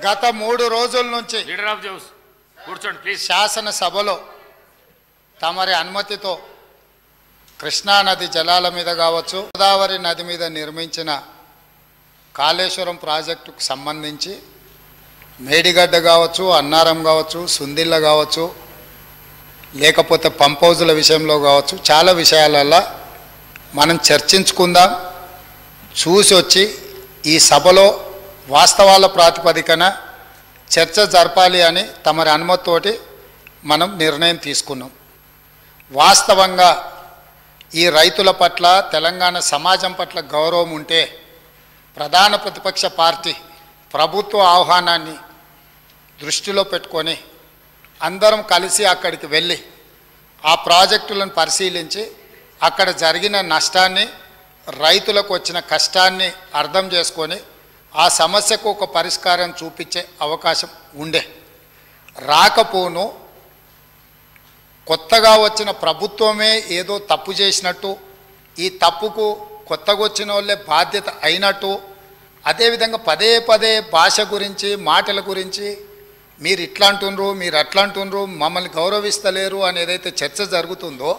గత 3 రోజుల నుంచి లీడర్ ఆఫ్ జౌస్ కూర్చోండి ప్లీజ్. శాసనసభలో తమరి అనుమతితో కృష్ణానది జలాల మీద కావచ్చు, గోదావరి నది మీద నిర్మించిన కాళేశ్వరం ప్రాజెక్టుకు సంబంధించి మేడిగడ్డ కావచ్చు, అన్నారం కావచ్చు, సుందిళ్ళ కావచ్చు, లేకపోతే పంప్ హౌజుల విషయంలో కావచ్చు, చాలా విషయాలల్లో మనం చర్చించుకుందాం. చూసి వచ్చి ఈ సభలో వాస్తవాల ప్రాతిపదికన చర్చ జరపాలి అని తమరి అనుమతితోటి మనం నిర్ణయం తీసుకున్నాం. వాస్తవంగా ఈ రైతుల పట్ల, తెలంగాణ సమాజం పట్ల గౌరవం ఉంటే ప్రధాన ప్రతిపక్ష పార్టీ ప్రభుత్వ ఆహ్వానాన్ని దృష్టిలో పెట్టుకొని అందరం కలిసి అక్కడికి వెళ్ళి ఆ ప్రాజెక్టులను పరిశీలించి అక్కడ జరిగిన నష్టాన్ని, రైతులకు వచ్చిన కష్టాన్ని అర్థం చేసుకొని ఆ సమస్యకు ఒక పరిష్కారం చూపించే అవకాశం ఉండే. రాకపోను కొత్తగా వచ్చిన ప్రభుత్వమే ఏదో తప్పు చేసినట్టు, ఈ తప్పుకు కొత్తగా వచ్చిన వాళ్ళే బాధ్యత అయినట్టు, అదేవిధంగా పదే పదే భాష గురించి, మాటల గురించి మీరు ఇట్లా అంటుండ్రు, మీరు అట్లా అంటుండ్రు, మమ్మల్ని గౌరవిస్తలేరు అని ఏదైతే చర్చ జరుగుతుందో,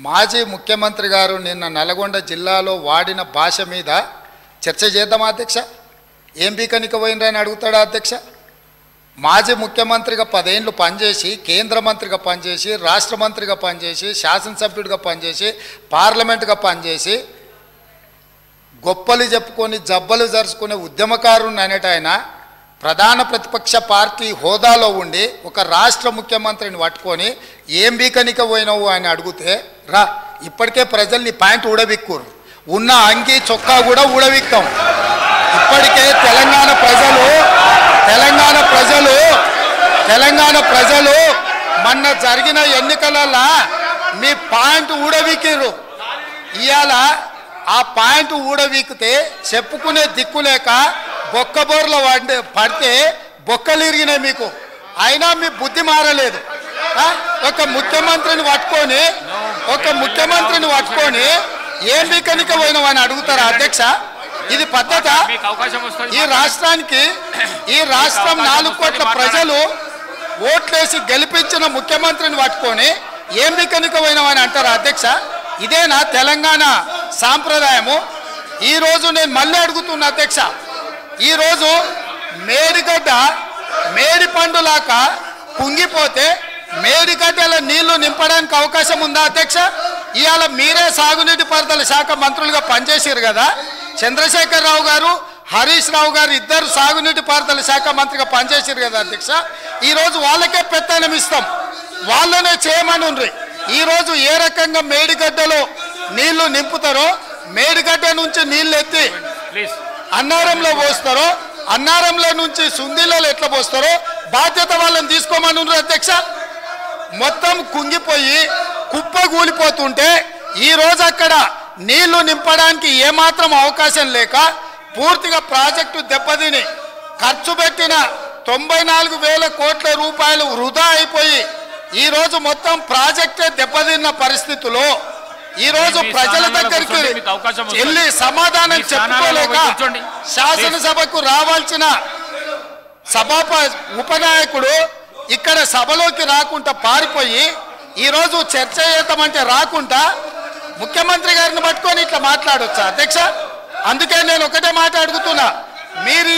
మాజీ ముఖ్యమంత్రి గారు నిన్న నల్గొండ జిల్లాలో వాడిన భాష మీద చర్చ చేద్దామా అధ్యక్ష? ఏం బీకనిక పోయినరని అడుగుతాడా అధ్యక్ష? మాజీ ముఖ్యమంత్రిగా 10 ఏళ్ళు పనిచేసి, కేంద్ర మంత్రిగా పనిచేసి, రాష్ట్ర మంత్రిగా పనిచేసి, శాసనసభ్యుడిగా పనిచేసి, పార్లమెంటుగా పనిచేసి, గొప్పలు చెప్పుకొని జబ్బలు జరుచుకునే ఉద్యమకారుని అనేట ఆయన ప్రధాన ప్రతిపక్ష పార్టీ హోదాలో ఉండి ఒక రాష్ట్ర ముఖ్యమంత్రిని పట్టుకొని ఏం బీకనిక పోయినావు అని అడిగితే, రా ఇప్పటికే ప్రజల్ని ప్యాంట్ ఊడబిక్కురు, ఉన్న అంగి చొక్కా కూడా ఊడబిక్తాం. ఇప్పటికే తెలంగాణ ప్రజలు మొన్న జరిగిన ఎన్నికలలో మీ ప్యాంటు ఊడబిక్కిరు. ఇవాళ ఆ ప్యాంటు ఊడబీకితే చెప్పుకునే దిక్కులేక బొక్కబోర్ల పడితే బొక్కలు ఇరిగినాయి మీకు. అయినా మీ బుద్ధి మారలేదు. ఒక ముఖ్యమంత్రిని పట్టుకొని ఏం బీకనిక పోయినావని అడుగుతారా అధ్యక్ష? ఇది పద్ధత? ఈ రాష్ట్రం 4 కోట్ల ప్రజలు ఓట్లేసి గెలిపించిన ముఖ్యమంత్రిని పట్టుకొని ఏం బీకనిక పోయినావని అంటారా అధ్యక్ష? ఇదేనా తెలంగాణ సాంప్రదాయము? ఈరోజు నేను మళ్ళీ అడుగుతున్నా అధ్యక్ష, ఈరోజు మేడిగడ్డ మేడి పండులాక కుంగిపోతే మేడిగడ్డల నీళ్లు నింపడానికి అవకాశం ఉందా అధ్యక్ష? ఇవాళ మీరే సాగునీటి పారుదల శాఖ మంత్రులుగా పనిచేసారు కదా. చంద్రశేఖరరావు గారు, హరీష్ రావు గారు ఇద్దరు సాగునీటి పారుదల శాఖ మంత్రిగా పనిచేసారు కదా అధ్యక్ష. ఈరోజు వాళ్ళకే పెత్తనం ఇస్తాం, వాళ్ళనే చేయమని ఉండ్రి. ఈరోజు ఏ రకంగా మేడిగడ్డలో నీళ్లు నింపుతారో, మేడిగడ్డ నుంచి నీళ్ళు ఎత్తి అన్నారంలో పోస్తారో, అన్నారంలో నుంచి సుందిలలో ఎట్లా పోస్తారో బాధ్యత వాళ్ళని తీసుకోమని ఉండ్రు అధ్యక్ష. మొత్తం కుంగిపోయి కుప్పగూలిపోతుంటే ఈరోజు అక్కడ నీళ్లు నింపడానికి ఏమాత్రం అవకాశం లేక పూర్తిగా ప్రాజెక్టు దెబ్బతిని ఖర్చు పెట్టిన 94,000 కోట్ల రూపాయలు వృధా అయిపోయి ఈరోజు మొత్తం ప్రాజెక్టే దెబ్బతిన్న పరిస్థితుల్లో ఈరోజు ప్రజల దగ్గరికి వెళ్ళి సమాధానం చెప్పుకోలేక శాసనసభకు రావాల్సిన ఉపనాయకుడు ఇక్కడ సభలోకి రాకుండా పారిపోయి ఈరోజు చర్చ చేద్దామంటే రాకుండా ముఖ్యమంత్రి గారిని పట్టుకొని ఇట్లా మాట్లాడొచ్చా అధ్యక్ష? అందుకే నేను ఒకటే మాట అడుగుతున్నా, మీరు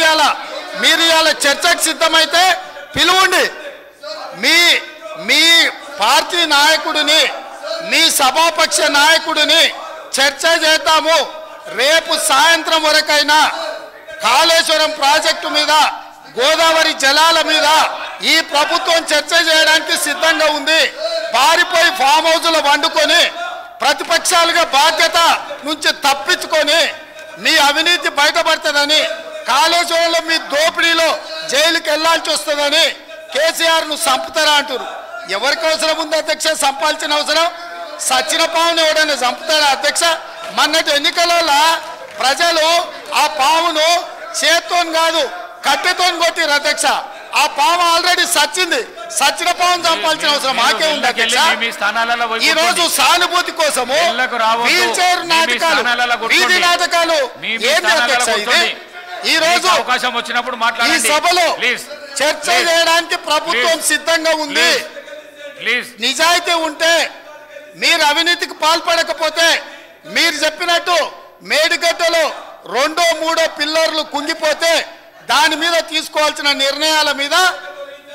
ఇవాళ చర్చకు సిద్ధమైతే పిలువండి. మీ పార్టీ నాయకుడిని, మీ సభాపక్ష నాయకుడిని చర్చ చేద్దాము. రేపు సాయంత్రం వరకైనా కాళేశ్వరం ప్రాజెక్టు మీద, గోదావరి జలాల మీద ఈ ప్రభుత్వం చర్చ చేయడానికి సిద్ధంగా ఉంది. పారిపోయి ఫామ్ హౌస్లో వండుకొని ప్రతిపక్షాలుగా బాధ్యత నుంచి తప్పించుకొని మీ అవినీతి బయటపడుతుందని, కాళేశ్వరంలో మీ దోపిడీలో జైలుకి వెళ్లాల్సి వస్తుందని కేసీఆర్ను చంపుతారా అంటారు. ఎవరికి అవసరం ఉంది అధ్యక్ష చంపాల్సిన అవసరం? సచిన పావును ఎవడైనా చంపుతారా అధ్యక్ష? మొన్నటి ఎన్నికలలో ప్రజలు ఆ పావును చేత్తో కాదు కట్టెతో కొట్టిరు అధ్యక్ష. ఆ పాము ఆల్రెడీ సచ్చింది. సచిన పావును చంపాల్సిన అవసరం మాకే ఉంది అధ్యక్ష. ఈ రోజు సానుభూతి కోసము వీల్ చైర్ నాటకాలు, వీధి నాటకాలు ఏంటి అధ్యక్ష? ఇది ఈ రోజు అవకాశం వచ్చినప్పుడు ఈ మాట్లాడండి సభలో ప్లీజ్ చర్చ చేయడానికి ప్రభుత్వం సిద్ధంగా ఉంది. ప్లీజ్ నిజాయితీ ఉంటే మీరు అవినీతికి పాల్పడకపోతే మీరు చెప్పినట్టు మేడిగడ్డలో 2, 3 పిల్లర్లు కుంగిపోతే దాని మీద తీసుకోవాల్సిన నిర్ణయాల మీద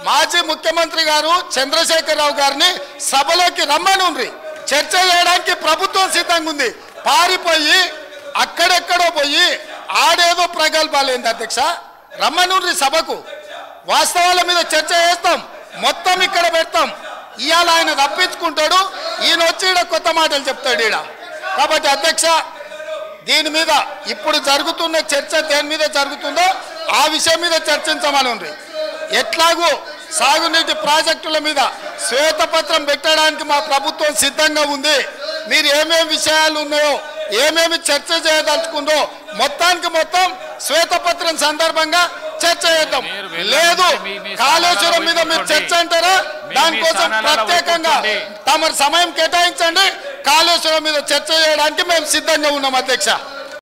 మాజీ ముఖ్యమంత్రి గారు చంద్రశేఖరరావు గారిని సభలోకి రమ్మనుండ్రి. చర్చ చేయడానికి ప్రభుత్వం సిద్ధంగా ఉంది. పారిపోయి అక్కడెక్కడో పోయి ఆడేదో ప్రగల్భాలేంది అధ్యక్ష. రమ్మనుండ్రి సభకు, వాస్తవాల మీద చర్చ చేస్తాం, మొత్తం ఇక్కడ పెడతాం. ఇవాళ ఆయన తప్పించుకుంటాడు, ఈయన వచ్చి ఈడ కొత్త మాటలు చెప్తాడు ఈడ. కాబట్టి అధ్యక్ష, దీని మీద ఇప్పుడు జరుగుతున్న చర్చ దేని మీద జరుగుతుందో ఆ విషయం మీద చర్చించమని ఉంది. ఎట్లాగూ సాగునీటి ప్రాజెక్టుల మీద శ్వేతపత్రం పెట్టడానికి మా ప్రభుత్వం సిద్ధంగా ఉంది. మీరు ఏమేమి విషయాలు ఉన్నాయో, ఏమేమి చర్చ చేయదలుచుకుందో మొత్తానికి మొత్తం శ్వేతపత్రం సందర్భంగా చర్చ చేద్దాం. లేదు కాళేశ్వరం మీద మీరు చర్చ అంటారా, దానికోసం ప్రత్యేకంగా తమ సమయం కేటాయించండి. కాళేశ్వరం మీద చర్చ చేయడానికి మేము సిద్ధంగా ఉన్నాం అధ్యక్ష.